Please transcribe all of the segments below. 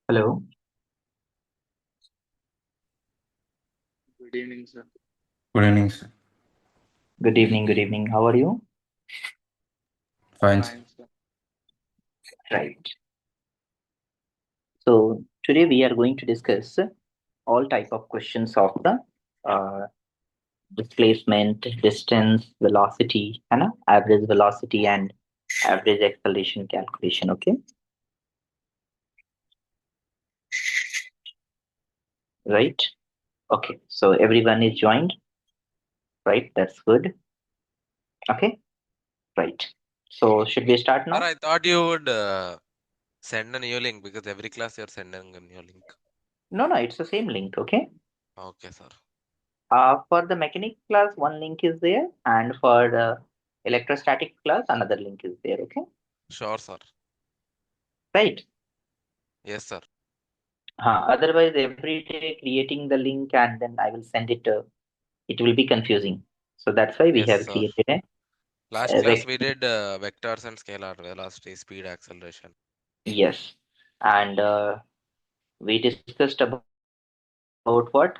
Hello. Good evening, sir. Good evening, sir. Good evening. Good evening. How are you? Fine, sir. Fine, sir. Right. So today we are going to discuss all type of questions of the uh, displacement, distance, velocity, and average velocity and average acceleration calculation. Okay. Right. Okay. So everyone is joined. Right. That's good. Okay. Right. So should we start Sir, now? I thought you would send a new link because every class you're sending a new link. No, it's the same link. Okay. Okay, sir. For the mechanic class, one link is there, and for the electrostatic class, another link is there. Okay. Sure, sir. Right. Yes, sir. Otherwise, every day creating the link and then I will send it. It will be confusing. So that's why we Yes, have sir. created Last a class we did vectors and scalar velocity, speed, acceleration. yes, and we discussed about what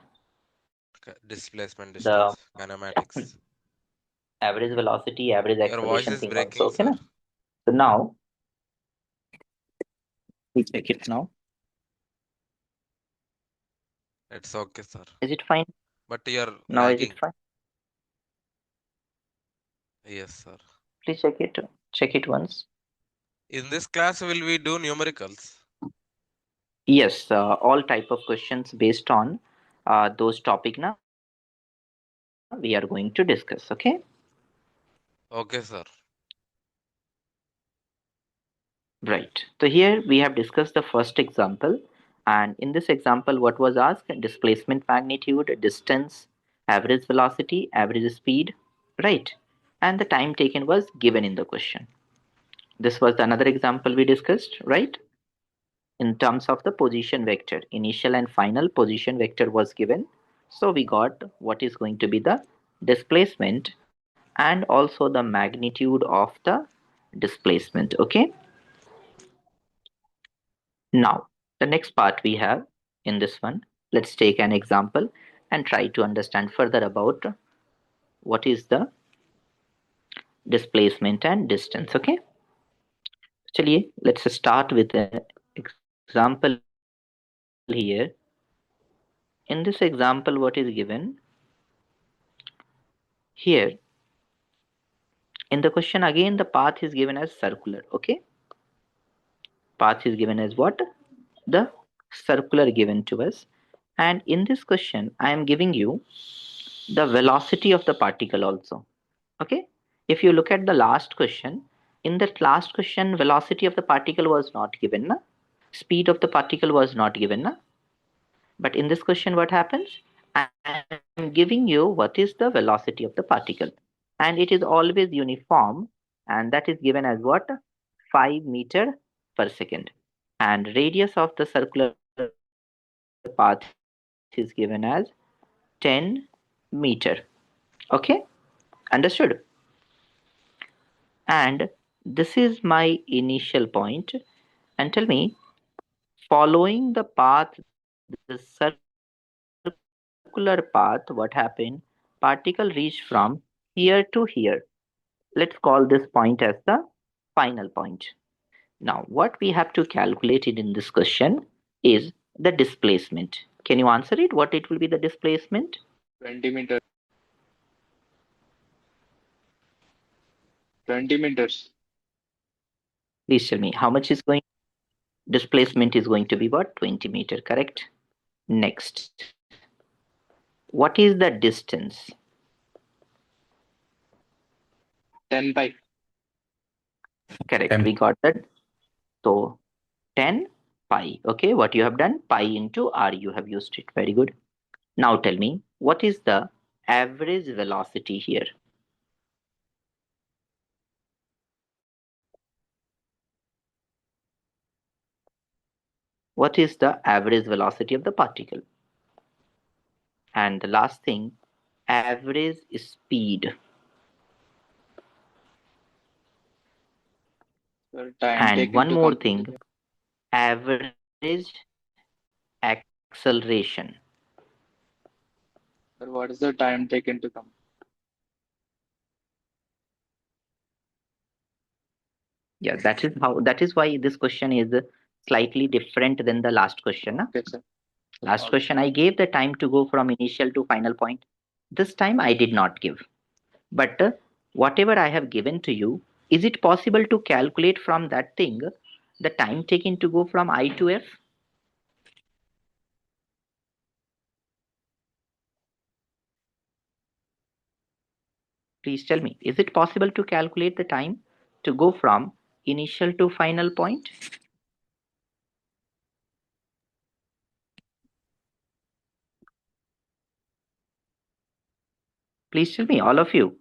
Displacement, the distance, kinematics. average velocity, average Your voice acceleration is thing also. breaking, Okay, sir. na? So now we check it now. It's okay, sir. Is it fine? But you're Now is it lagging. fine? Yes, sir. Please check it. Check it once. In this class, will we do numericals? Yes, all type of questions based on those topic now we are going to discuss. Okay. Okay, sir. Right. So here we have discussed the first example. And in this example, what was asked? Displacement magnitude, distance, average velocity, average speed, right? And the time taken was given in the question. This was another example we discussed, right? In terms of the position vector, initial and final position vector was given. So we got what is going to be the displacement and also the magnitude of the displacement. Okay. Now, the next part we have in this one, let's take an example and try to understand further about what is the displacement and distance. Okay. चलिए, let's start with an example here. In this example, what is given here? In the question again, the path is given as circular. Okay. Path is given as what? The circular given to us. And in this question, I am giving you the velocity of the particle also. Okay. If you look at the last question, in that last question, velocity of the particle was not given. Na? Speed of the particle was not given. Na? But in this question, what happens? I am giving you what is the velocity of the particle. And it is always uniform. And that is given as what? 5 meter per second. And radius of the circular path is given as 10 meter. Okay. Understood? And this is my initial point. And tell me, following the path, the circular path, what happened? Particle reached from here to here. Let's call this point as the final point. Now, what we have to calculate it in this question is the displacement. Can you answer it? What it will be the displacement? 20 meters. 20 meters. Please tell me how much is going. Displacement is going to be what? 20 meter, correct? Next, what is the distance? 10 pi. Correct, 10. we got that. So 10 pi. Okay, what you have done? Pi into r, you have used it. Very good. Now tell me, what is the average velocity here? What is the average velocity of the particle? And the last thing, average speed. Sir, time And taken one to more complete thing, it. average acceleration. Sir, what is the time taken to come? Yeah, that is why this question is slightly different than the last question. Na? Okay, sir. Last Okay. question, I gave the time to go from initial to final point. This time I did not give. But whatever I have given to you, is it possible to calculate from that thing the time taken to go from I to F? Please tell me, is it possible to calculate the time to go from initial to final point? Please tell me, all of you.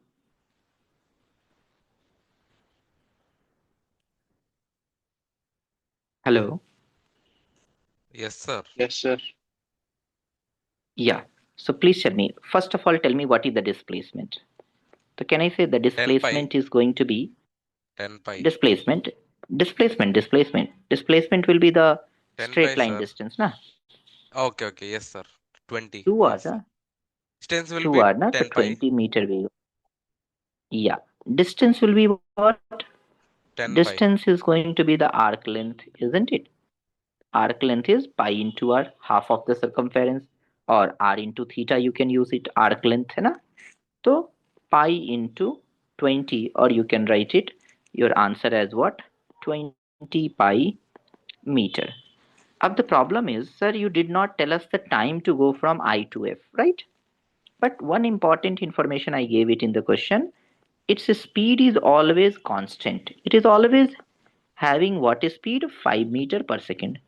Hello? Yes, sir. Yes, sir. Yeah. So please tell me, first of all, tell me what is the displacement. So can I say the 10 pi. displacement is going to be 10 pi. displacement will be the 10 straight pi, line sir. distance, na? Okay, okay. Yes, sir. 20. Two Yes. are, Distance will two be are, na? So 10 pi. 20-meter wave. Yeah. Distance will be what? 10 pi. Distance is going to be the arc length, isn't it? Arc length is pi into r, half of the circumference, or r into theta, you can use it, arc length, hai na? So pi into 20, or you can write it, your answer as what? 20 pi meter. अब the problem is, sir, you did not tell us the time to go from I to F, right? But one important information I gave it in the question, its speed is always constant. It is always having what is speed? 5 meter per second.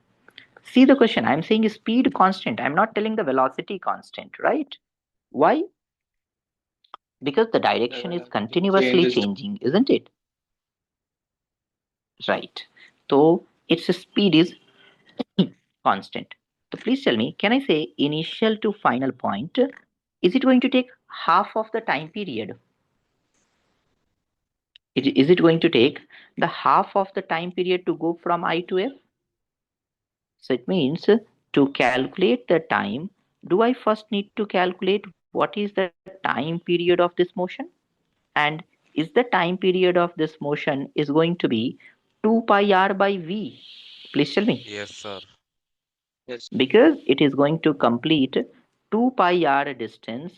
See the question, I'm saying speed constant. I'm not telling the velocity constant, right? Why? Because the direction is continuously Changes. changing, isn't it? Right. So its speed is constant. So please tell me, can I say initial to final point, is it going to take half of the time period? Is it going to take the half of the time period to go from I to F? So it means to calculate the time, do I first need to calculate what is the time period of this motion? And is the time period of this motion is going to be 2 pi r by v? Please tell me. Yes, sir. Yes. Because it is going to complete 2 pi r distance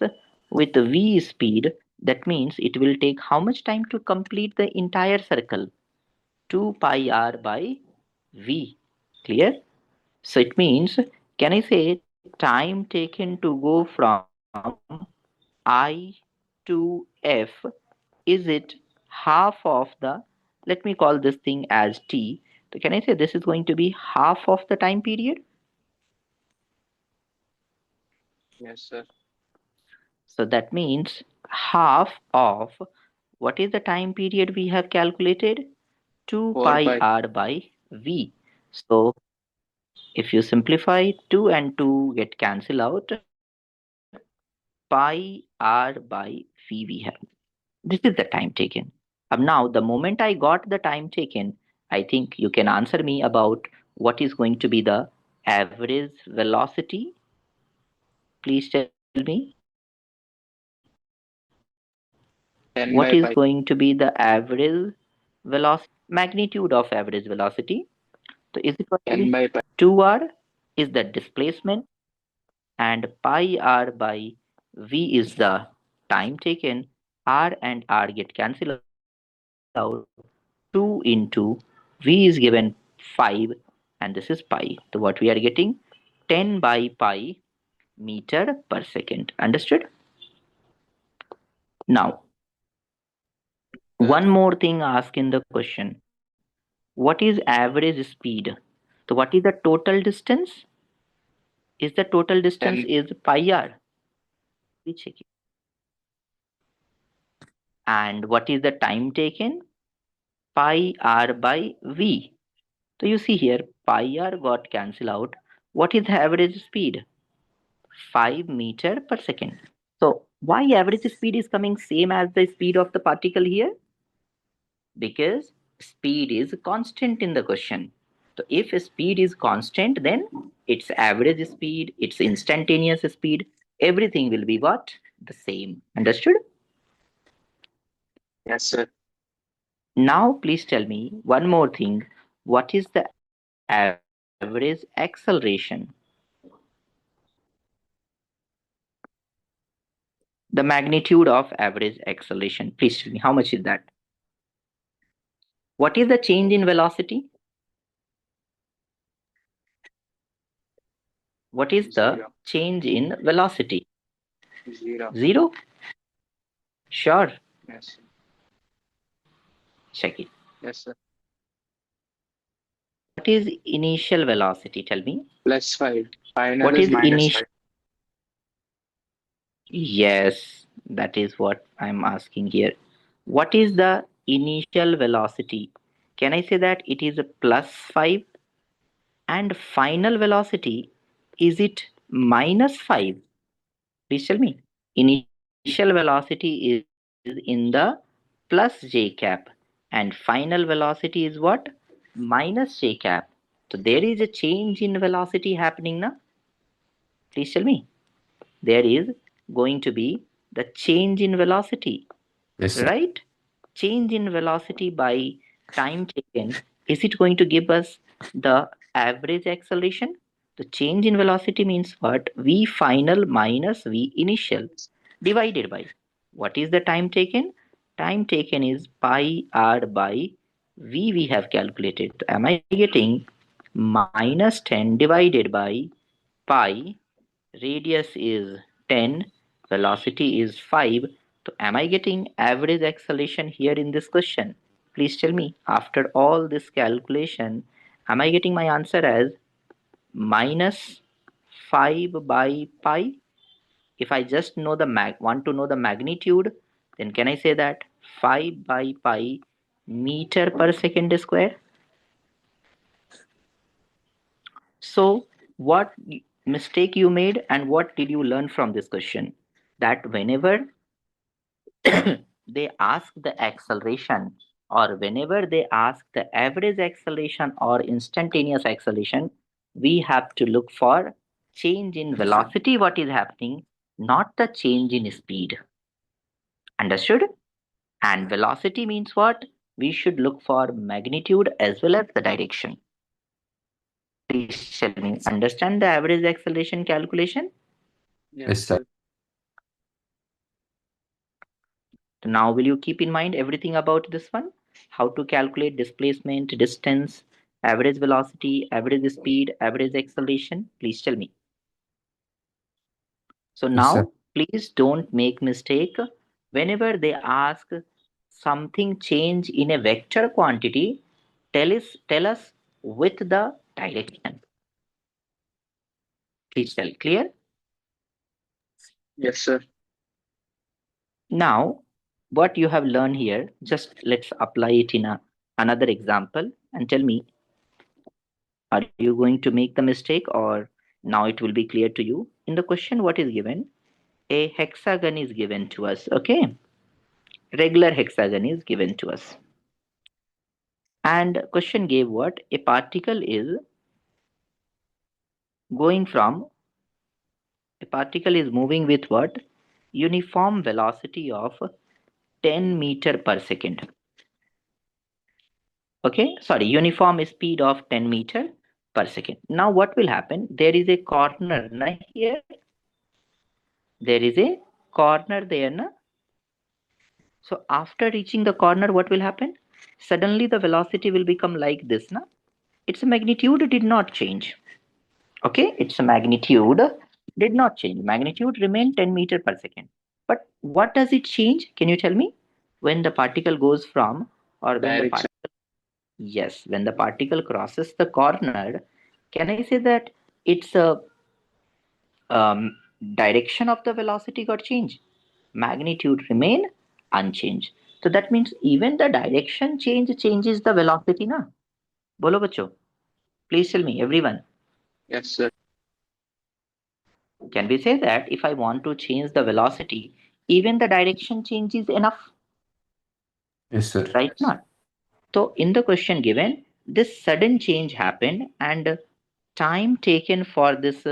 with v speed. That means it will take how much time to complete the entire circle? 2 pi r by v. Clear? So it means, can I say time taken to go from I to F, is it half of the, let me call this thing as t. So can I say this is going to be half of the time period? Yes, sir. So that means half of, what is the time period we have calculated? 2 4 pi pi. r by v. So if you simplify, 2 and 2 get cancelled out, pi r by v we have. This is the time taken. Now, the moment I got the time taken, I think you can answer me about what is going to be the average velocity. Please tell me. 10 What by is pi. going to be the average velocity, magnitude of average velocity? So is it going to 10 be by pi. 2r is the displacement and pi r by v is the time taken. R and R get cancelled out. 2 into v is given 5 and this is pi. So what we are getting? 10 by pi meter per second. Understood? Now, one more thing asked in the question. What is average speed? So what is the total distance? Is the total distance 10. is pi r? We check it. And what is the time taken? Pi r by v. So you see here, pi r got cancelled out. What is the average speed? 5 meter per second. So why average speed is coming same as the speed of the particle here? Because speed is constant in the question. So if speed is constant, then its average speed, its instantaneous speed, everything will be what? The same. Understood? Yes, sir. Now please tell me one more thing. What is the average acceleration? The magnitude of average acceleration. Please tell me how much is that? What is the change in velocity? What is the Zero. change in velocity? Zero. Zero? Sure. Yes, sir. Check it. Yes, sir. What is initial velocity? Tell me. +5. Final What is is minus initial? 5. Yes, that is what I'm asking here. What is the initial velocity? Can I say that it is a +5 and final velocity, is it -5? Please tell me. Initial velocity is in the plus j cap and final velocity is what? Minus j cap. So there is a change in velocity happening now. Please tell me. There is going to be the change in velocity, Yes, sir. right? Change in velocity by time taken, is it going to give us the average acceleration? The change in velocity means what? V final minus V initial divided by what is the time taken? Time taken is pi r by V we have calculated. So am I getting -10 divided by pi, radius is 10, velocity is 5. So am I getting average acceleration here in this question? Please tell me, after all this calculation, am I getting my answer as -5 by pi? If I just know the want to know the magnitude, then can I say that 5 by pi meter per second square? So, what mistake you made and what did you learn from this question? That whenever they ask the acceleration or whenever they ask the average acceleration or instantaneous acceleration, we have to look for change in velocity, what is happening, not the change in speed. Understood? And velocity means what? We should look for magnitude as well as the direction. Please tell me, understand the average acceleration calculation? Yes, Yes, sir. sir. So now will you keep in mind everything about this one? How to calculate displacement, distance, average velocity, average speed, average acceleration? Please tell me. So Yes, sir. now please don't make mistake. Whenever they ask something change in a vector quantity, tell us with the direction. Please tell. Clear? Yes, sir. Now, what you have learned here, just let's apply it in another example and tell me, are you going to make the mistake or now it will be clear to you? In the question, what is given? A hexagon is given to us, okay? Regular hexagon is given to us. And question gave what? A particle is going from, a particle is moving with what? Uniform velocity of 10 meter per second. Okay, sorry, uniform speed of 10 meter per second. Now what will happen? There is a corner na here. There is a corner there na. So after reaching the corner, what will happen? Suddenly the velocity will become like this na. Its magnitude did not change. Okay, its magnitude did not change. Magnitude remained 10 meter per second. But what does it change? Can you tell me? When the particle goes from, or when the Direction. particle, yes, when the particle crosses the corner, can I say that its um, direction of the velocity got changed? Magnitude remain unchanged. So that means even the direction changes the velocity na. Bolo bacho. Please tell me, everyone. Yes, sir. Can we say that if I want to change the velocity, even the direction change is enough? Yes, sir. Right? Not. So in the question given, this sudden change happened, and time taken for this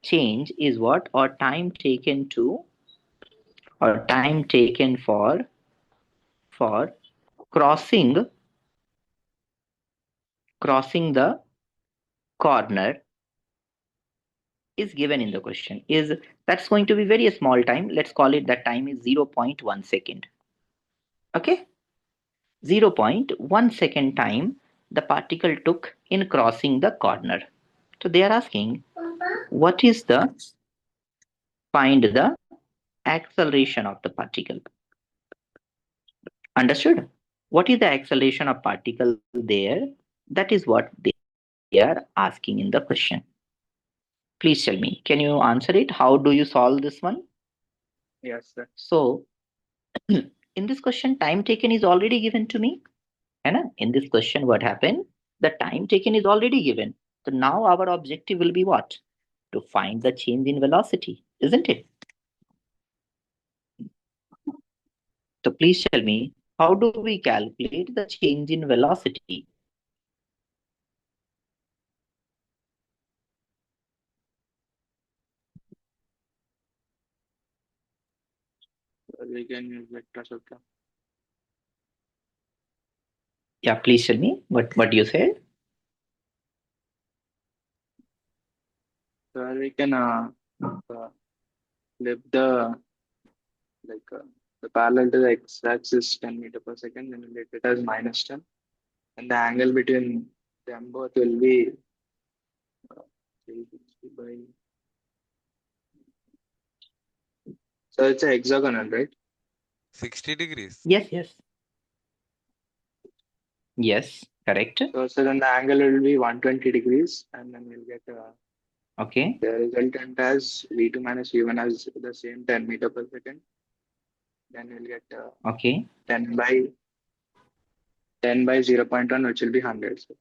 change is what, or time taken for crossing the corner is given in the question. Is that's going to be very small time. Let's call it that time is 0.1 second. Okay, 0.1 second time the particle took in crossing the corner. So they are asking, what is the find the acceleration of the particle. Understood? What is the acceleration of particle there? That is what they are asking in the question. Please tell me, can you answer it? How do you solve this one? Yes, sir. So in this question, time taken is already given to me. In this question, what happened? The time taken is already given. So now our objective will be what? To find the change in velocity, isn't it? So please tell me, how do we calculate the change in velocity? We can use vectors of the. Yeah, please tell me what you said. So we can flip the the parallel to the x-axis 10 meter per second, then we'll get it as minus 10, and the angle between them both will be 360 by. So it's a hexagonal, right? 60 degrees. Yes, correct. So then the angle will be 120 degrees, and then we'll get Okay, the resultant as v2 minus v1 as the same 10 meter per second. Then we'll get okay, 10 by 0.1, which will be 100. So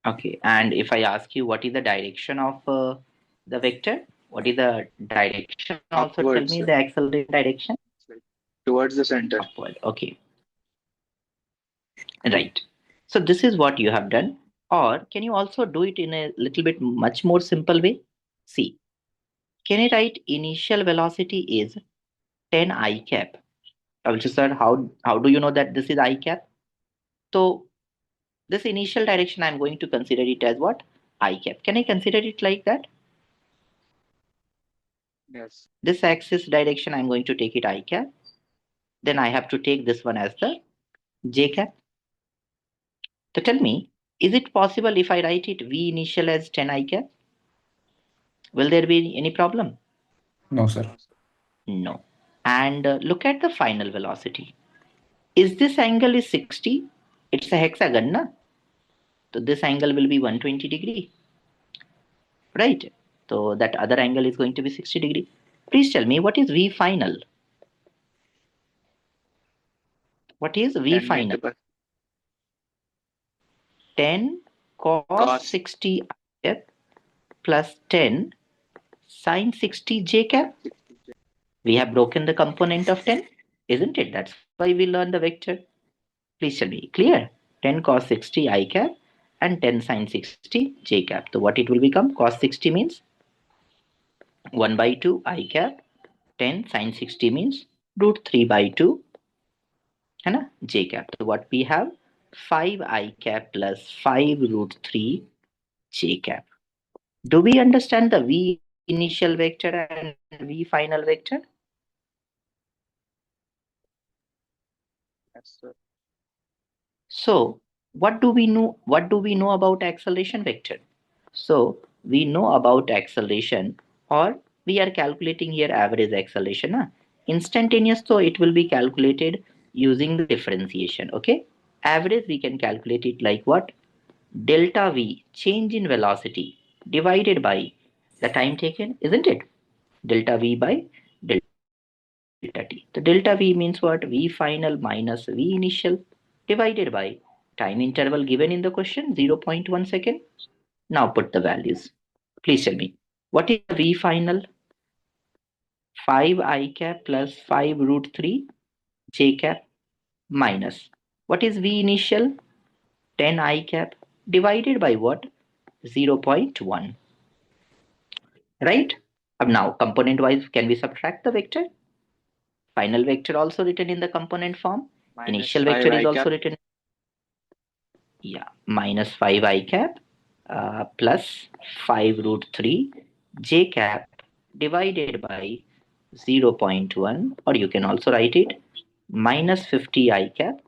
okay. And if I ask you what is the direction of the vector, what is the direction? Also tell upwards, me the acceleration direction. it's like towards the center. Upward. Okay, right. So this is what you have done. Or can you also do it in a little bit much more simple way? See, can I write initial velocity is 10 I cap? Also, sir, how do you know that this is I cap? So this initial direction, I'm going to consider it as what? I cap. Can I consider it like that? Yes. This axis direction, I'm going to take it I cap. Then I have to take this one as the J cap. So tell me, is it possible if I write it V initial as 10 I cap? Will there be any problem? No, sir. No. And look at the final velocity. Is this angle is 60? It's a hexagon, na? So this angle will be 120 degree, right? So that other angle is going to be 60 degree. Please tell me, what is V final? What is V 10 final? meter per 10 cos cos 60 I cap plus 10 sine 60 j cap. 60. We have broken the component of 10, isn't it? That's why we learn the vector. Please tell me, clear? 10 cos 60 I cap and 10 sine 60 j cap. So what it will become? Cos 60 means 1 by 2 I cap. 10 sine 60 means root 3 by 2 j cap. So what we have? 5 I cap plus 5 root 3 j cap. Do we understand the V initial vector and V final vector? Yes, sir. So what do we know? What do we know about acceleration vector? So we know about acceleration, or we are calculating here average acceleration. Instantaneous, so it will be calculated using the differentiation. Okay, average we can calculate it like what? Delta V, change in velocity, divided by the time taken, isn't it? Delta V by delta T. The delta V means what? V final minus V initial divided by time interval given in the question, 0.1 second. Now put the values. Please tell me, what is V final? 5 I cap plus 5 root 3 j cap minus. What is V initial? 10 I cap divided by what? 0.1. Right? Now, component wise, can we subtract the vector? Final vector also written in the component form. Initial vector is also written. Yeah, minus 5 I cap plus 5 root 3 j cap divided by 0.1, or you can also write it minus 50 I cap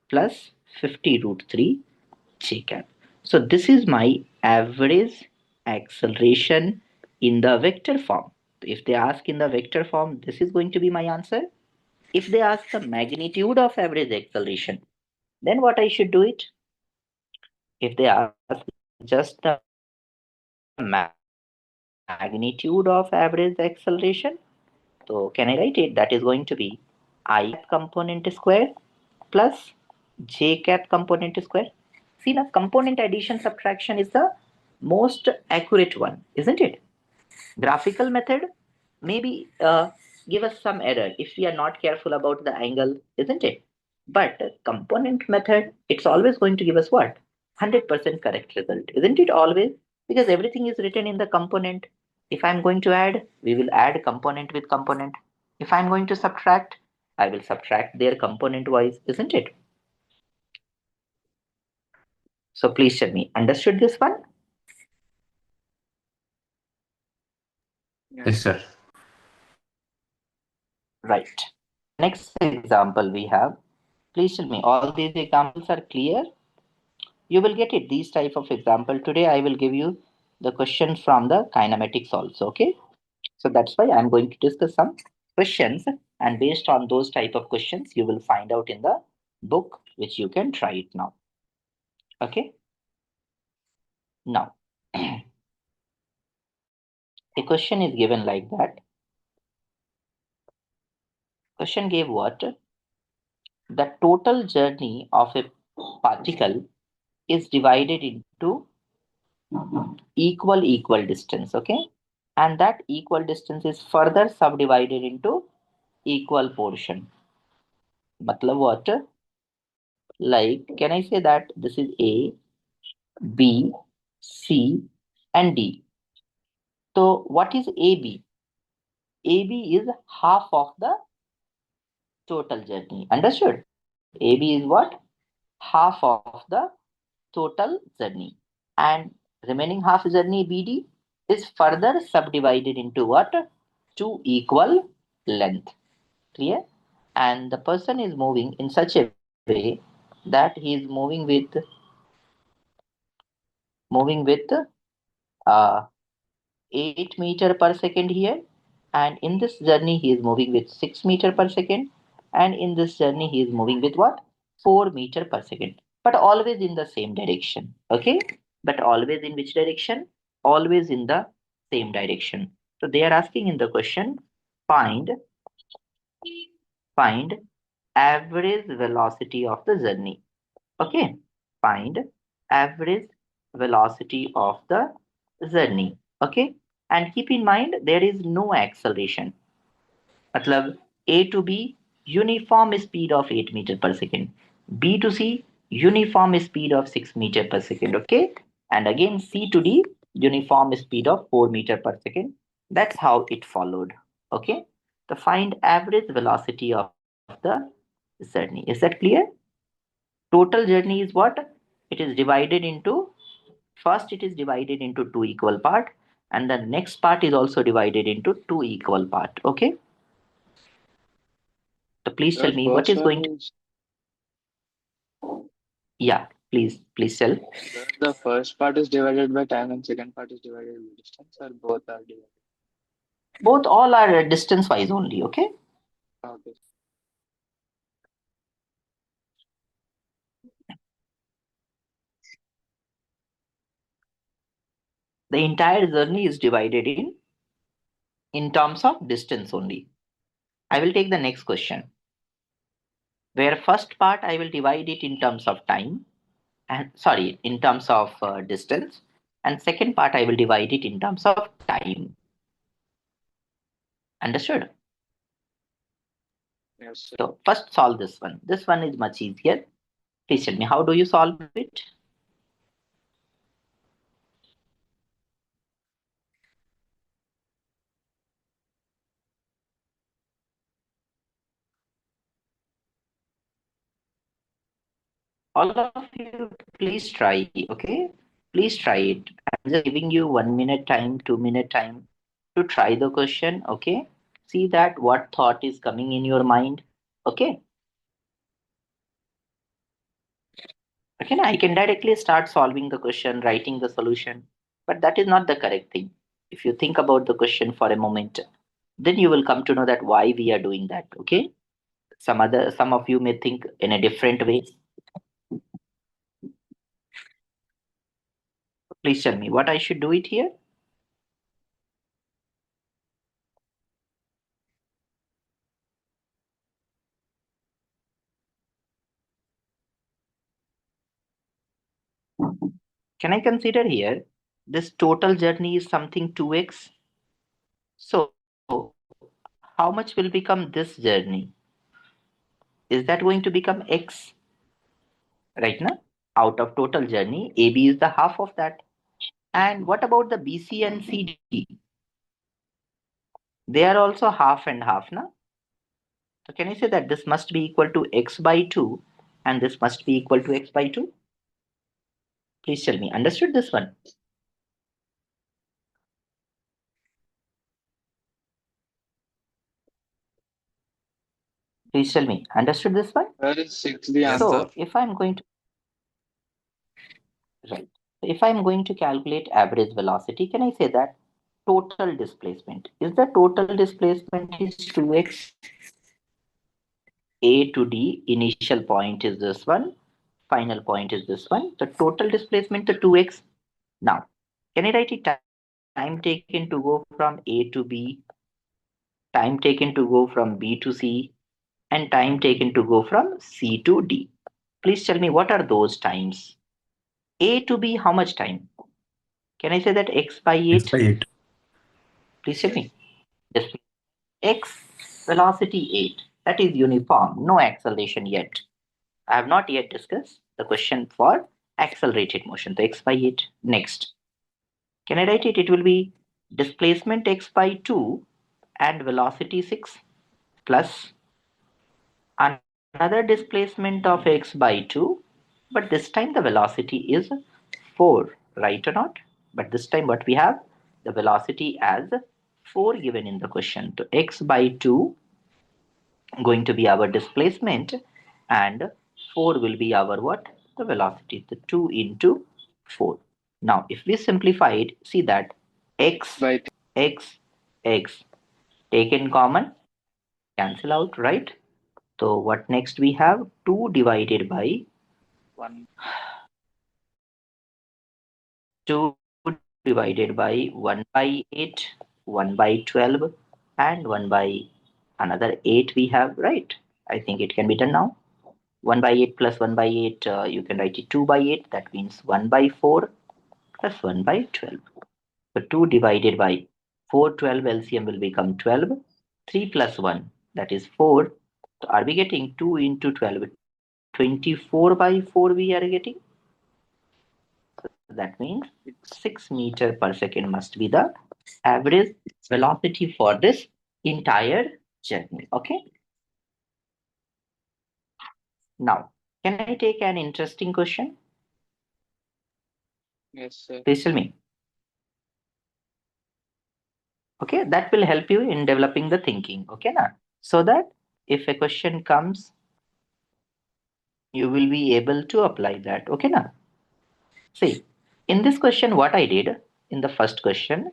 plus 50 root 3 j cap. So this is my average acceleration in the vector form. If they ask in the vector form, this is going to be my answer. If they ask the magnitude of average acceleration, then what I should do it? If they ask just the magnitude of average acceleration, so can I write it? That is going to be I cap component square plus j cap component square. See now, component addition subtraction is the most accurate one, isn't it? Graphical method maybe give us some error if we are not careful about the angle, isn't it? But component method, it's always going to give us what? 100% correct result, isn't it always? Because everything is written in the component. If I'm going to add, we will add component with component. If I'm going to subtract, I will subtract their component wise, isn't it? So please tell me, understood this one? Yes, sir. Right. Next example we have. Please tell me, all these examples are clear? You will get it, these type of example. Today I will give you the questions from the kinematics also, okay? So that's why I'm going to discuss some questions, and based on those type of questions, you will find out in the book, which you can try it now. Okay? Now, a question is given like that. Question gave what? The total journey of a particle is divided into equal distance, okay? And that equal distance is further subdivided into equal portion. Matlab what? Like, can I say that this is A, B, C, and D? So what is AB? AB is half of the total journey. Understood? AB is what? Half of the total journey. And remaining half journey BD is further subdivided into what? Two equal length. Clear? And the person is moving in such a way that he is moving with uh, 8 meter per second here, and in this journey he is moving with 6 meter per second, and in this journey he is moving with what? 4 meter per second, but always in the same direction. Okay, but always in which direction? Always in the same direction. So they are asking in the question, find find average velocity of the journey. Okay, find average velocity of the journey. Okay, and keep in mind there is no acceleration. मतलब A to B uniform speed of 8 meter per second, B to C uniform speed of 6 meter per second. Okay, and again C to D uniform speed of 4 meter per second. That's how it followed. Okay, to find average velocity of the journey. Is that clear? Total journey is what? It is divided into, first it is divided into two equal part, and the next part is also divided into two equal part. Okay, so please tell me what is going to, yeah, please tell. The first part is divided by time and second part is divided by distance, or both are divided? Both, all are distance wise only. Okay, Okay. the entire journey is divided in terms of distance only. I will take the next question, where first part I will divide it in terms of time, and sorry, in terms of distance, and second part I will divide it in terms of time. Understood? Yes, sir. So first solve this one. This one is much easier. Please tell me, how do you solve it? All of you, please try, okay? Please try it. I'm just giving you 1 minute time, 2 minute time to try the question, okay? See that what thought is coming in your mind, okay? Okay, I can directly start solving the question, writing the solution, but that is not the correct thing. If you think about the question for a moment, then you will come to know that why we are doing that, okay? Some of you may think in a different way. Please tell me what I should do it here. Can I consider here this total journey is something 2x? So how much will become this journey? Is that going to become x? Right now, out of total journey, AB is the half of that. And what about the BC and CD? They are also half and half, na? So can I say that this must be equal to x by 2 and this must be equal to x by 2? Please tell me, understood this one? Please tell me, understood this one? Where is 6 the Yes, answer? So sir. if I'm going to, right. If I'm going to calculate average velocity, can I say that total displacement? Is the total displacement is 2x? A to D, initial point is this one, final point is this one. The total displacement, the 2x. Now, can I write it time taken to go from A to B, time taken to go from B to C, and time taken to go from C to D? Please tell me what are those times? A to B, how much time? Can I say that x by 8? X by 8. Please tell me. Just x velocity 8. That is uniform, no acceleration yet. I have not yet discussed the question for accelerated motion. So x by 8. Next. Can I write it? It will be displacement x by 2 and velocity 6 plus another displacement of x by 2, but this time the velocity is 4, right or not? But this time what we have? The velocity as 4 given in the question. So x by 2 going to be our displacement and 4 will be our what? The velocity. The 2 into 4. Now if we simplify it, see that x, By x, x taken common, cancel out, right? So what next we have? 2 divided by 1. 2 divided by 1 by 8, 1 by 12 and 1 by another 8 we have, right? I think it can be done now. 1 by 8 plus 1 by 8, you can write it 2 by 8. That means 1 by 4 plus 1 by 12. So 2 divided by 4, 12 LCM will become 12. 3 plus 1, that is 4. So are we getting 2 into 12? 24 by 4 we are getting. So that means 6 meter per second must be the average velocity for this entire journey. Okay. Now, can I take an interesting question? Yes, sir. Please tell me. Okay, that will help you in developing the thinking. Okay, na? So that if a question comes, you will be able to apply that. Okay, na? See, in this question, what I did in the first question,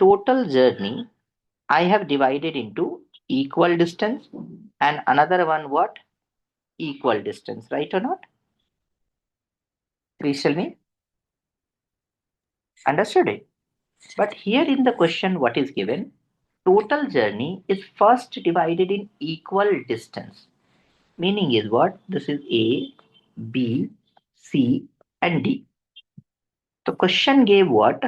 total journey, I have divided into equal distance and another one what? Equal distance, right or not? Please tell me. Understood it? But here in the question, what is given? Total journey is first divided in equal distance. Meaning is what? This is A, B, C, and D. The question gave what?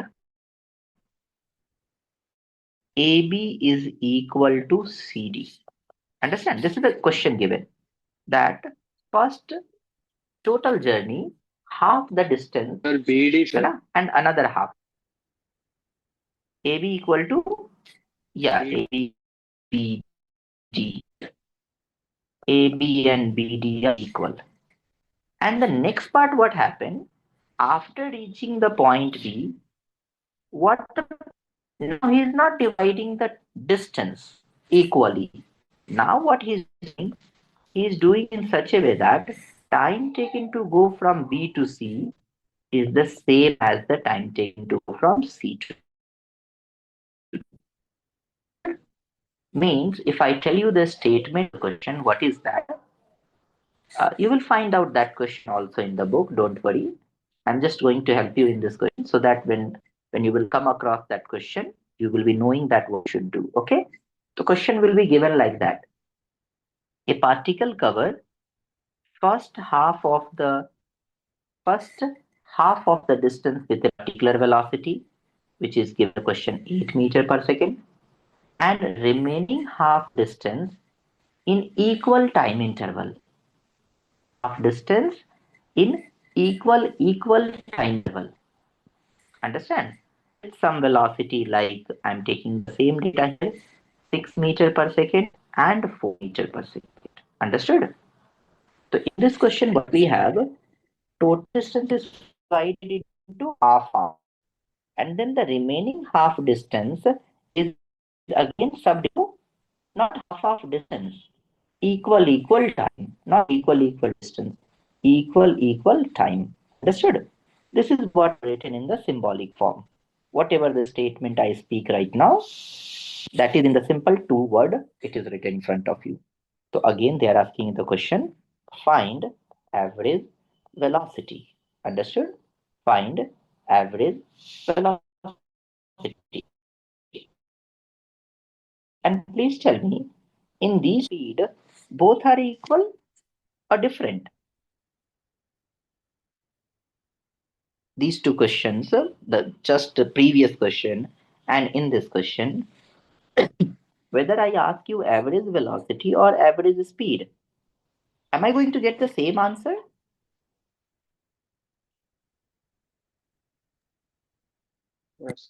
AB is equal to CD. Understand? This is the question given. That first total journey, half the distance, Sir, BD, है sir. ना, and another half. AB equal to, yeah, AB, BD. AB and BD are equal. And the next part, what happened? After reaching the point B, what now he is not dividing the distance equally. Now what he is doing in such a way that time taken to go from B to C is the same as the time taken to go from C to D. Means if I tell you the statement question, what is that? You will find out that question also in the book. Don't worry. I'm just going to help you in this question so that when you will come across that question, you will be knowing that what you should do. Okay. The question will be given like that. A particle cover first half of the first half of the distance with a particular velocity, which is given the question 8 meter per second, and remaining half distance in equal time interval. Half distance in equal time interval. Understand? With some velocity, like I'm taking the same data here, 6 meter per second and 4 meter per second. Understood? So in this question, what we have, total distance is divided into half, and then the remaining half distance is again sub to not half distance, equal time, not equal distance, equal time. Understood? This is what written in the symbolic form. Whatever the statement I speak right now, that is in the simple 2 word, it is written in front of you. So again, they are asking the question, find average velocity. Understood? Find average velocity. And please tell me, in these speed, both are equal or different? These two questions, the just the previous question and in this question, whether I ask you average velocity or average speed, am I going to get the same answer? Yes.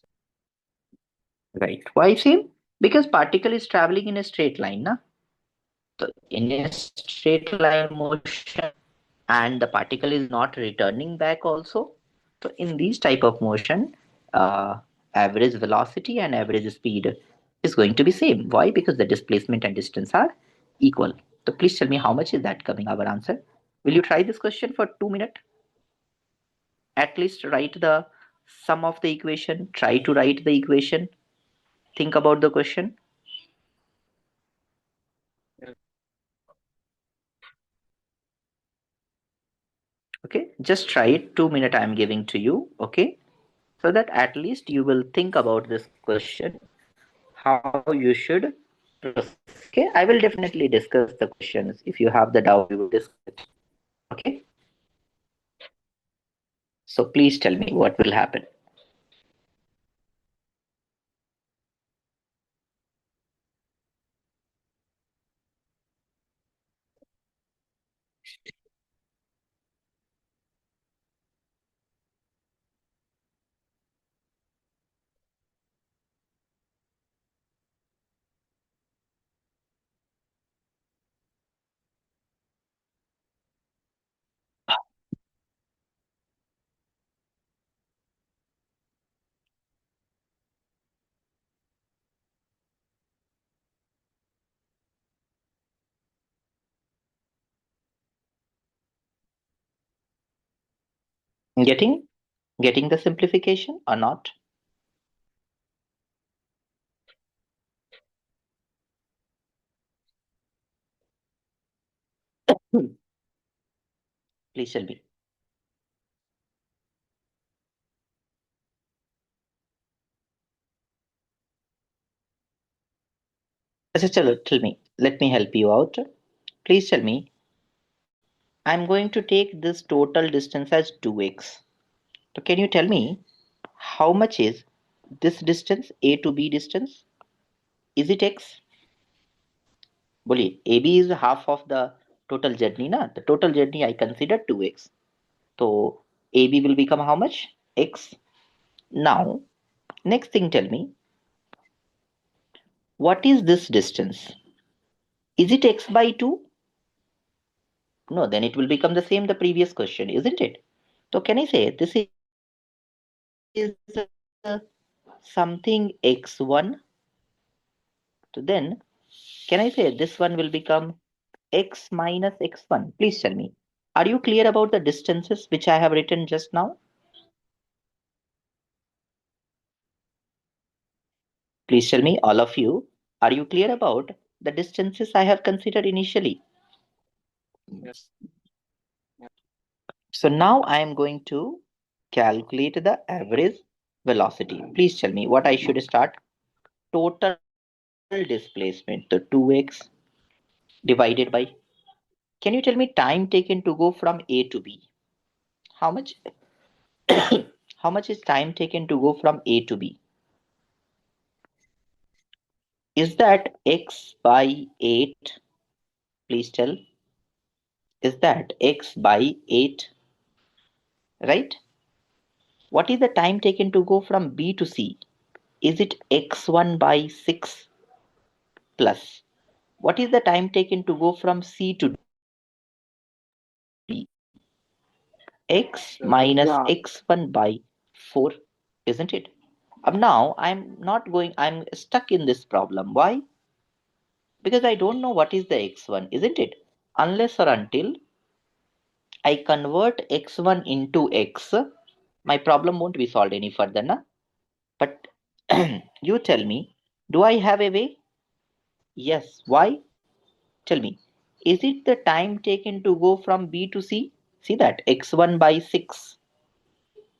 Right. Why same? Because particle is traveling in a straight line, na? So in a straight line motion, and the particle is not returning back also. So in these type of motion, average velocity and average speed is going to be same. Why? Because the displacement and distance are equal. So please tell me how much is that coming our answer. Will you try this question for 2 minutes? At least write the sum of the equation. Try to write the equation. Think about the question. Okay, just try it. 2 minutes I am giving to you. Okay, so that at least you will think about this question, how you should proceed. Okay, I will definitely discuss the questions. If you have the doubt, we will discuss it. Okay, so please tell me what will happen. Getting the simplification or not? Please tell me. अच्छा चलो, tell me. Let me help you out. Please tell me. I'm going to take this total distance as 2x. So can you tell me how much is this distance, A to B distance? Is it x? बोलिए, AB is half of the total journey, na? The total journey I consider 2x. So AB will become how much? X. Now, next thing, tell me, what is this distance? Is it x by 2? No, then it will become the same the previous question, isn't it? So can I say this is something x1? So then can I say this one will become x minus x1? Please tell me. Are you clear about the distances which I have written just now? Please tell me, all of you, are you clear about the distances I have considered initially? Yes. So now I am going to calculate the average velocity. Please tell me what I should start. Total displacement, the 2x divided by, can you tell me time taken to go from A to B? How much? How much is time taken to go from A to B? Is that x by 8? Please tell. Is that x by 8? Right? What is the time taken to go from B to C? Is it x1 by 6 plus? What is the time taken to go from C to D? X minus Yeah. x1 by 4, isn't it? Now I'm stuck in this problem. Why? Because I don't know what is the x1, isn't it? Unless or until I convert x1 into x, my problem won't be solved any further, na? But you tell me, do I have a way? Yes. Why? Tell me. Is it the time taken to go from B to C? See that x1 by 6.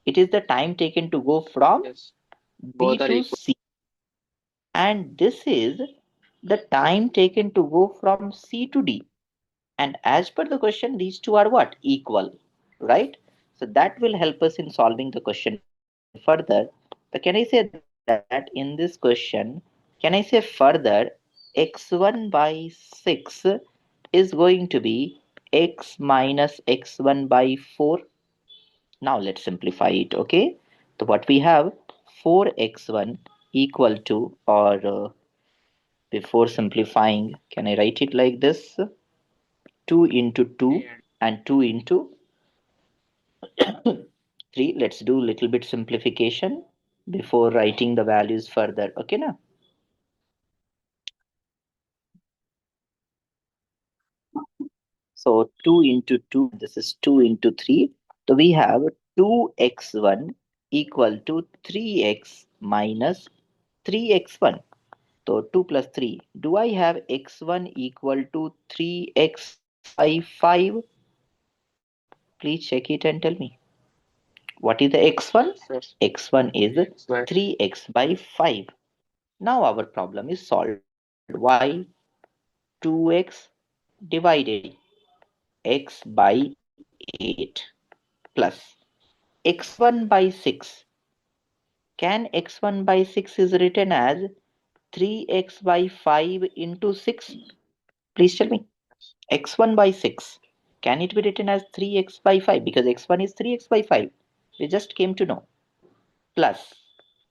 It is the time taken to go from Yes. B Both are to equal. C. And this is the time taken to go from C to D. And as per the question, these two are what? Equal, right? So that will help us in solving the question further. So can I say that in this question, can I say further x1 by 6 is going to be x minus x1 by 4. Now let's simplify it, okay? So what we have, 4x1 equal to, or before simplifying, can I write it like this? 2 into 2 And and 2 into 3. Let's do little bit simplification before writing the values further, okay now? So 2 into 2, this is 2 into 3. So we have 2x1 equal to 3x minus 3x1. So 2 plus 3. Do I have x1 equal to 3x by 5? Please check it and tell me. What is the x1? yes. x1 is X by 3x by 5. Now our problem is solved. Why? 2x divided x by 8 plus x1 by 6. Can x1 by 6 is written as 3x by 5 into 6? Please tell me. x1 by 6. Can it be written as 3x by 5? Because x1 is 3x by 5. We just came to know. Plus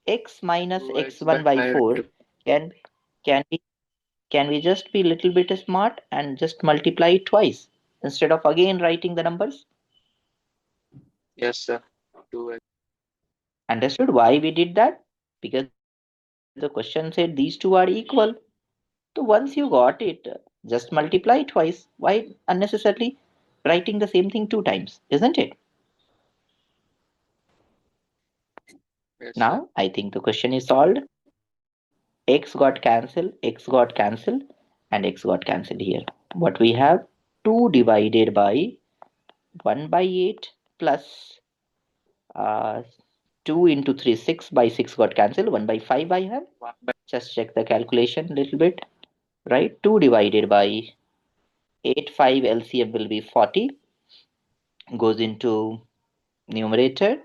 x minus 2x by x1 by 5 4. into. Can, can we Can we just be a little bit smart and just multiply it twice instead of again writing the numbers? Yes, sir. 2x. Understood why we did that? Because the question said these two are equal. So once you got it, just multiply twice. Why unnecessarily writing the same thing two times, isn't it? Yes, sir. Now I think the question is solved. X got cancelled, and x got cancelled here. What we have? 2 divided by 1 by 8 plus uh, 2 into 3, 6 by 6 got cancelled, 1 by 5 I have. 1 by Just check the calculation a little bit, right? 2 divided by 8, 5 LCM will be 40, goes into numerator,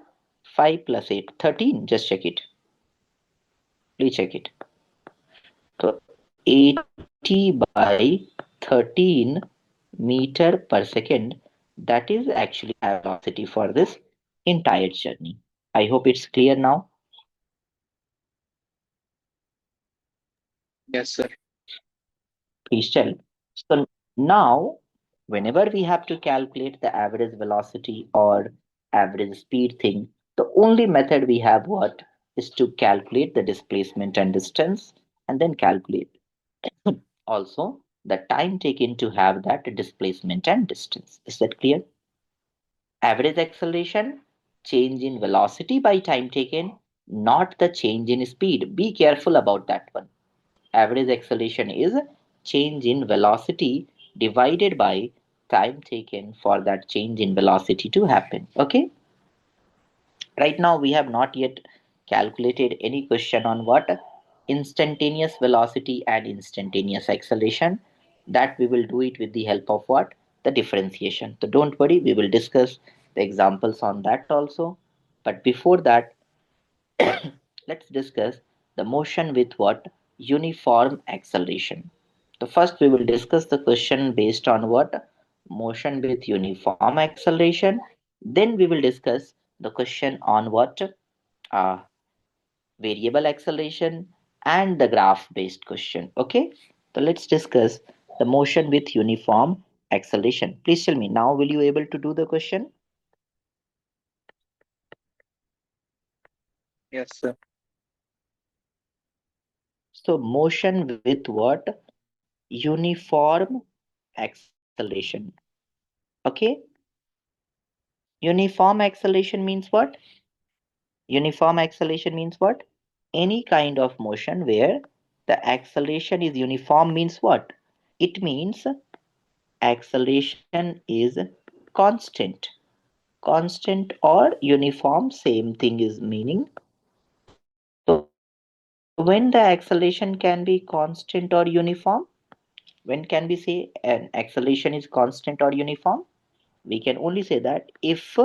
5 plus 8, 13. Just check it. Please check it. So 80 by 13 meter per second. That is actually velocity for this entire journey. I hope it's clear now. Yes, sir. Please tell. So now, whenever we have to calculate the average velocity or average speed thing, the only method we have what is to calculate the displacement and distance and then calculate also the time taken to have that displacement and distance. Is that clear? Average acceleration, change in velocity by time taken, not the change in speed. Be careful about that one. Average acceleration is change in velocity divided by time taken for that change in velocity to happen. Okay. Right now we have not yet calculated any question on what instantaneous velocity and instantaneous acceleration. That we will do it with the help of what? The differentiation. So don't worry, we will discuss the examples on that also. But before that, let's discuss the motion with what? Uniform acceleration. So first we will discuss the question based on what? Motion with uniform acceleration. Then we will discuss the question on what? Uh, Variable acceleration and the graph based question. Okay. So let's discuss the motion with uniform acceleration. Please tell me now, will you able to do the question? Yes, sir. So motion with what? Uniform acceleration. Okay. Uniform acceleration means what? Uniform acceleration means what? Any kind of motion where the acceleration is uniform means what? It means acceleration is constant. Constant or uniform, same thing is meaning. So when the acceleration can be constant or uniform, when can we say an acceleration is constant or uniform? We can only say that its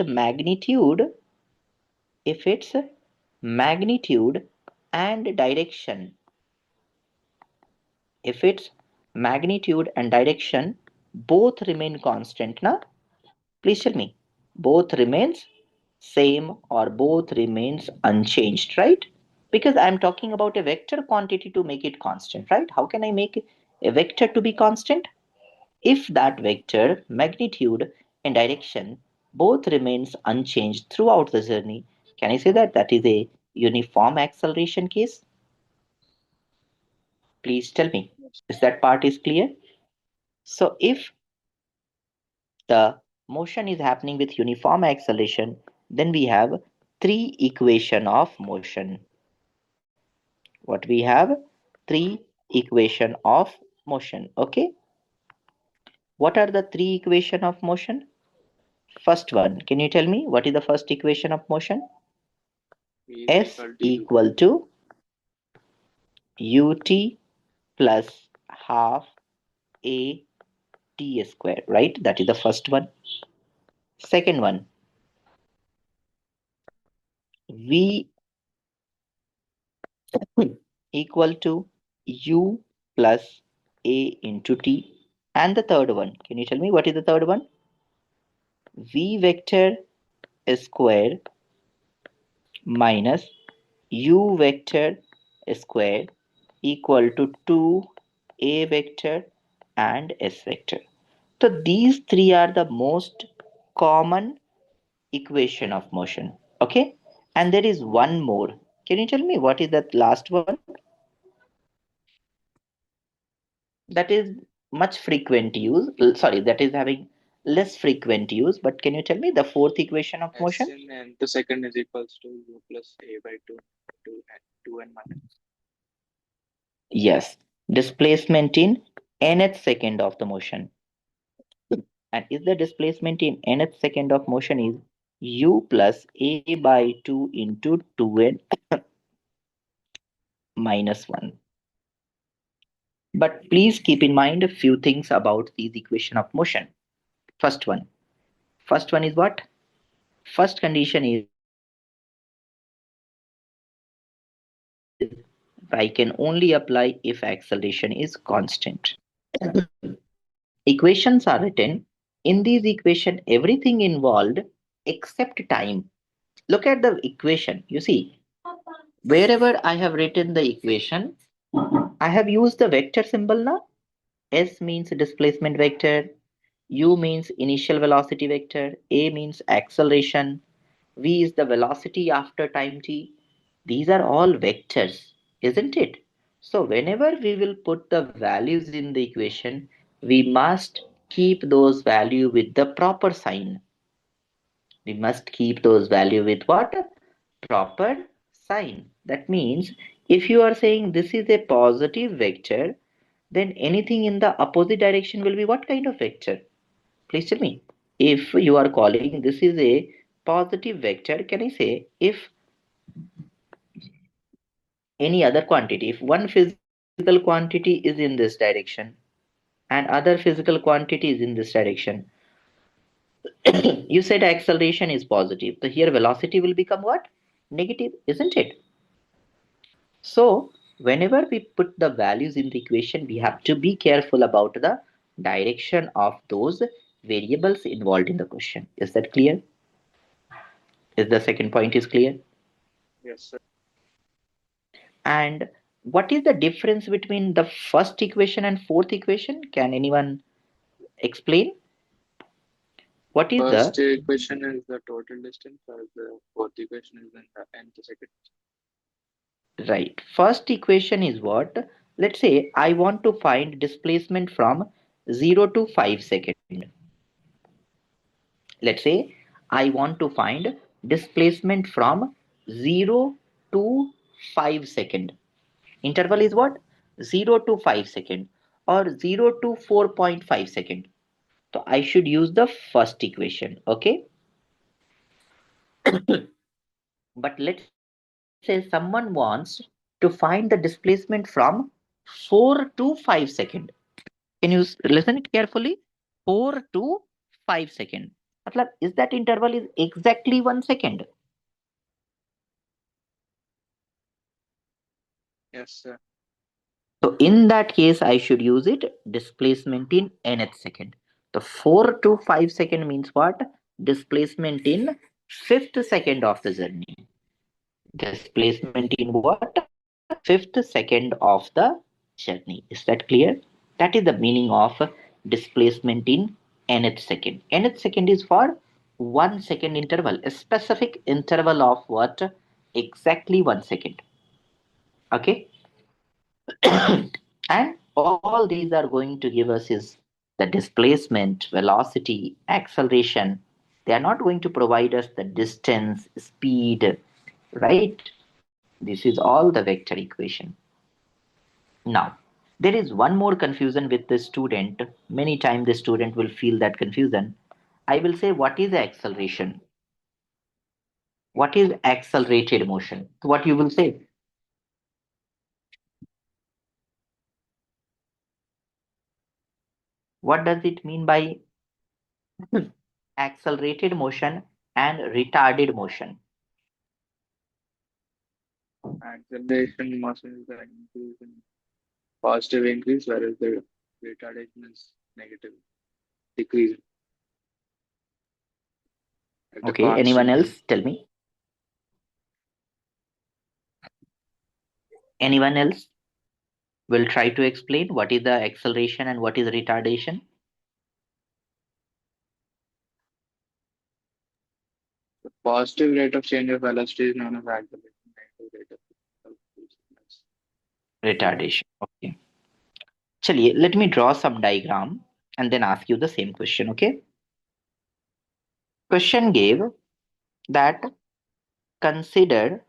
magnitude, if its magnitude and direction, if its magnitude and direction both remain constant, na? Please tell me, both remains same or both remains unchanged, right? Because I'm talking about a vector quantity to make it constant, right? How can I make a vector to be constant? If that vector magnitude and direction both remains unchanged throughout the journey, can I say that that is a uniform acceleration case? Please tell me, is that part is clear? So if the motion is happening with uniform acceleration, then we have three equation of motion. What we have? Three equation of motion. Okay. What are the three equation of motion? First one, can you tell me what is the first equation of motion? V is S equal to U. equal to ut plus half a t square, right? That is the first one. Second one, v equal to u plus a into t. And the third one, can you tell me what is the third one? V vector square minus u vector square equal to 2a vector and s vector. So these three are the most common equation of motion. Okay. And there is one more. Can you tell me what is that last one? That is much frequent use. Sorry, that is having less frequent use. But can you tell me the fourth equation of S motion? in n to second is equals to U plus A by 2 to n 2n minus. Yes, displacement in nth second of the motion. And is the displacement in nth second of motion is u plus a by 2 into 2n minus 1. But please keep in mind a few things about these equation of motion. First one. First one is what? First condition is I can only apply if acceleration is constant. equations are written. In these equation, everything involved except time. Look at the equation. You see, wherever I have written the equation, I have used the vector symbol now. S means displacement vector, U means initial velocity vector, A means acceleration, V is the velocity after time t. These are all vectors, isn't it? So whenever we will put the values in the equation, we must keep those value with the proper sign. We must keep those value with what? Proper sign. That means if you are saying this is a positive vector, then anything in the opposite direction will be what kind of vector? Please tell me. If you are calling this is a positive vector, can I say if any other quantity, if one physical quantity is in this direction and other physical quantity is in this direction, you said acceleration is positive. So here velocity will become what? Negative, isn't it? So whenever we put the values in the equation, we have to be careful about the direction of those variables involved in the question. Is that clear? Is the second point is clear? Yes, sir. And what is the difference between the first equation and fourth equation? Can anyone explain? What is First the equation is the total distance, while the fourth equation is in the nth second. right? First equation is what? Let's say I want to find displacement from 0 to 5 second. Let's say I want to find displacement from 0 to 5 second. Interval is what? 0 to 5 second or 0 to 4.5 second. So I should use the first equation, okay? But let's say someone wants to find the displacement from 4 to 5 second. Can you listen it carefully? 4 to 5 second. Matlab, is that interval is exactly 1 second? Yes, sir. So in that case, I should use it displacement in nth second. The 4 to 5 second means what? Displacement in fifth second of the journey. Displacement in what? Fifth second of the journey. Is that clear? That is the meaning of displacement in nth second. Nth second is for 1 second interval, a specific interval of what? Exactly 1 second. Okay. And all these are going to give us is the displacement, velocity, acceleration. They are not going to provide us the distance, speed, right? This is all the vector equation. Now, there is one more confusion with the student. Many times the student will feel that confusion. I will say, what is acceleration? What is accelerated motion? What you will say? What does it mean by accelerated motion and retarded motion? Acceleration motion is the increase in positive increase, whereas the retardation is negative decrease at a Okay, anyone constant else? time. Tell me. Anyone else will try to explain what is the acceleration and what is retardation? The positive rate of change of velocity is known as acceleration. Negative rate of velocity is Retardation. Okay. Chaliye, let me draw some diagram and then ask you the same question. Okay. Question gave that consider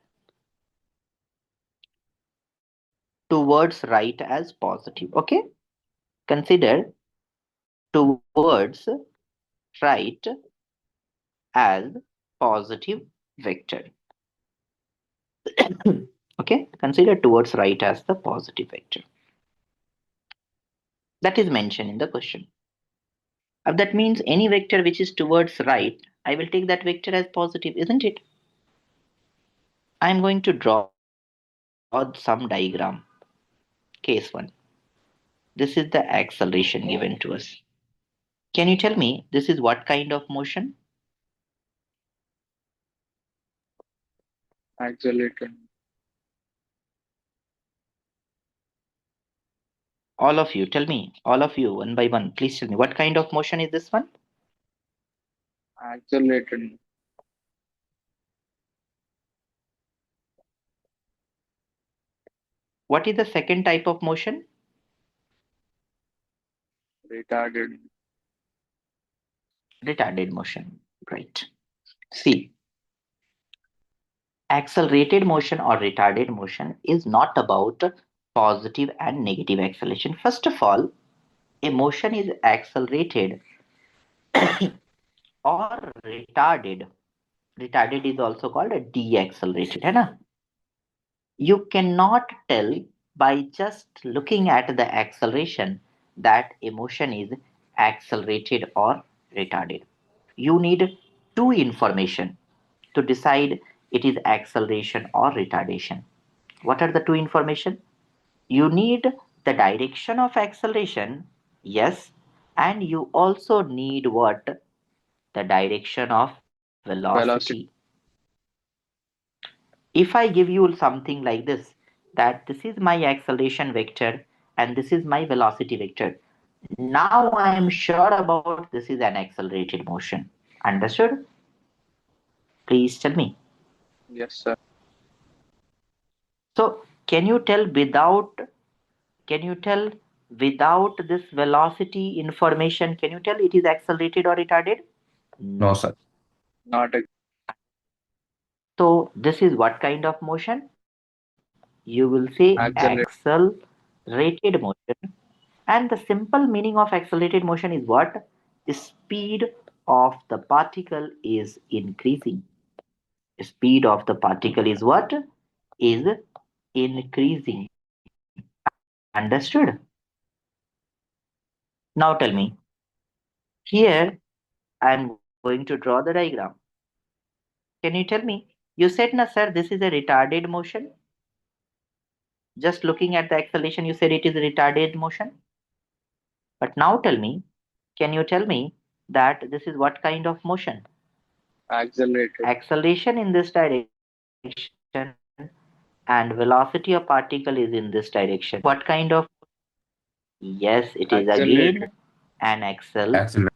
towards right as positive. Okay. Consider towards right as positive vector. Okay. Consider towards right as the positive vector. That is mentioned in the question. That means any vector which is towards right, I will take that vector as positive, isn't it? I am going to draw some diagram. Case 1. This is the acceleration given to us. Can you tell me this is what kind of motion? Accelerated. All of you, tell me, all of you, one by one, please tell me what kind of motion is this one? Accelerated. What is the second type of motion? Retarded. Retarded motion. Right. See, accelerated motion or retarded motion is not about positive and negative acceleration. First of all, a motion is accelerated or retarded. Retarded is also called a deaccelerated, है ना? You cannot tell by just looking at the acceleration that a motion is accelerated or retarded. You need two information to decide it is acceleration or retardation. What are the two information? You need the direction of acceleration, yes, and you also need what? The direction of velocity. Velocity. If I give you something like this, that this is my acceleration vector and this is my velocity vector, now I am sure about this is an accelerated motion. Understood? Please tell me. Yes, sir. So can you tell without this velocity information, can you tell it is accelerated or retarded? No, sir. Not a So this is what kind of motion? You will say accelerated. accelerated motion. And the simple meaning of accelerated motion is what? The speed of the particle is increasing. The speed of the particle is what? Is increasing. Understood? Now tell me. Here I am going to draw the diagram. Can you tell me? You said, na sir, this is a retarded motion. Just looking at the acceleration, you said it is a retarded motion. But now tell me, can you tell me that this is what kind of motion? Accelerated. Acceleration in this direction and velocity of particle is in this direction. What kind of? Yes, it is Accelerated. again an Accelerated.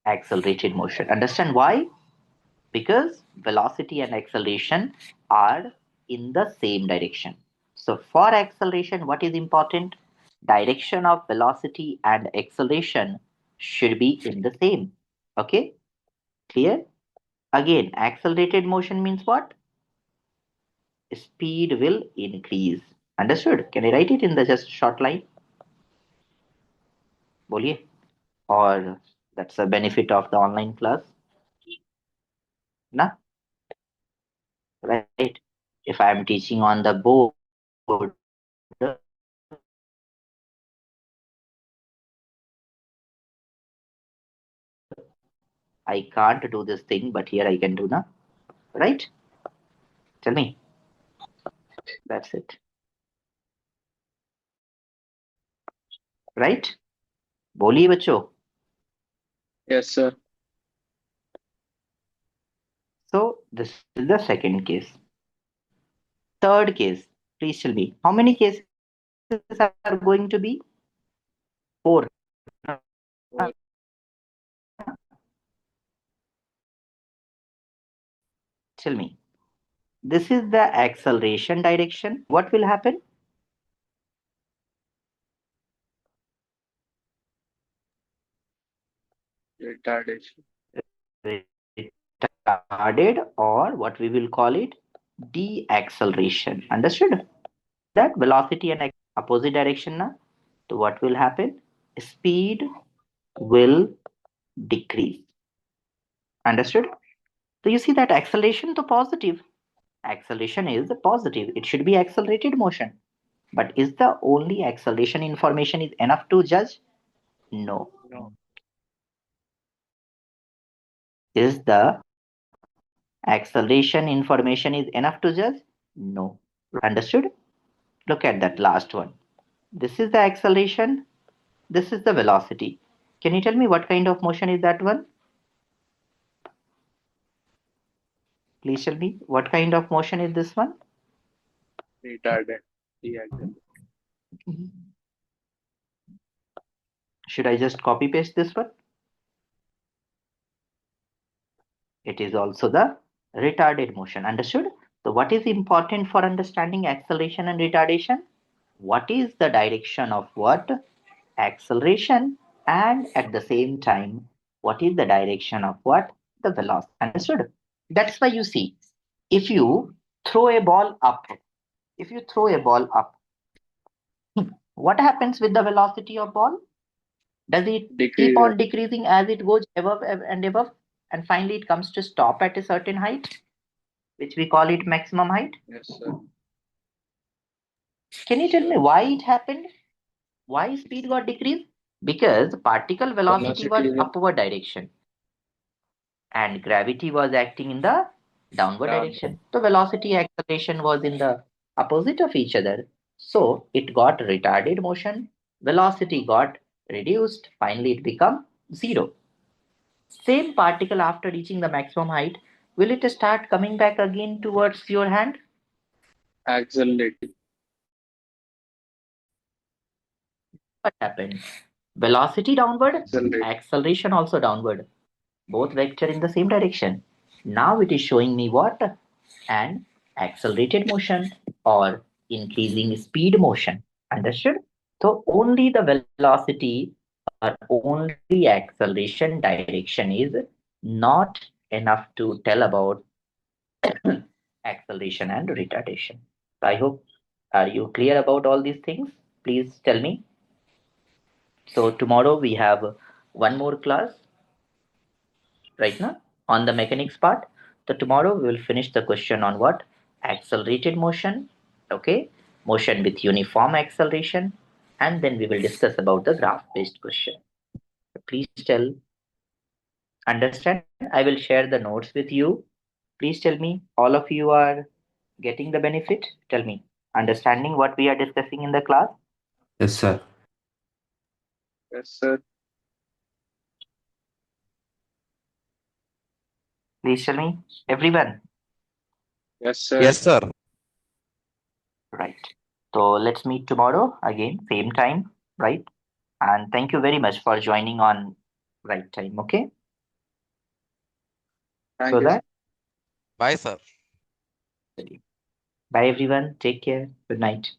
accelerated motion. Understand why? Because velocity and acceleration are in the same direction. So for acceleration, what is important? Direction of velocity and acceleration should be in the same. Okay, clear? Again, accelerated motion means what? Speed will increase. Understood? Can I write it in the just short line? Boliye. Or that's a benefit of the online class. Na? Right? If I am teaching on the board, I can't do this thing, but here I can do na. Right? Tell me. That's it. Right? बोलिए बच्चों. Yes, sir. So this is the second case. Third case. Please tell me. How many cases are going to be? 4. Four. Tell me. This is the acceleration direction. What will happen? Retardation. Retarded, or what we will call it, deacceleration. Understood? That velocity and opposite direction na? So what will happen? Speed will decrease. Understood? So you see that acceleration to positive. Acceleration is positive. It should be accelerated motion. But is the only acceleration information is enough to judge? No. No. Is the acceleration information is enough to judge? No. Understood? Look at that last one. This is the acceleration. this is the velocity. Can you tell me what kind of motion is that one? Please tell me what kind of motion is this one? Retarded. Deaccelerated. Should I just copy paste this one? It is also the retarded motion. Understood? So what is important for understanding acceleration and retardation? What is the direction of what? Acceleration, and at the same time, what is the direction of what? The velocity. Understood? That's why you see, if you throw a ball up, what happens with the velocity of ball? Does it keep Decrease. on decreasing as it goes above and above, and finally it comes to stop at a certain height, which we call it maximum height? Yes, sir. Can you tell me why it happened? Why speed got decreased? Because particle velocity was Velocity is upward direction and gravity was acting in the downward down. direction. So velocity acceleration was in the opposite of each other. So it got retarded motion, velocity got reduced, finally it become zero. Same particle after reaching the maximum height, will it start coming back again towards your hand? Accelerating. What happened? Velocity downward, Accelerate. acceleration also downward. Both vector in the same direction. Now it is showing me what? An accelerated motion or increasing speed motion. Understood? So only the velocity or only acceleration direction is not enough to tell about acceleration and retardation. I hope, are you clear about all these things? Please tell me. So tomorrow we have one more class right now on the mechanics part. So tomorrow we will finish the question on what? Accelerated motion, okay? Motion with uniform acceleration, and then we will discuss about the graph-based question. Please tell, understand? I will share the notes with you. Please tell me, all of you are getting the benefit? Tell me, understanding what we are discussing in the class? Yes, sir. Yes, sir. Please tell me, everyone. Yes, sir. Yes, sir. Right. So let's meet tomorrow again, same time, right? And thank you very much for joining on right time, okay? Thank So you, sir. that, Bye, sir. bye everyone, take care, good night.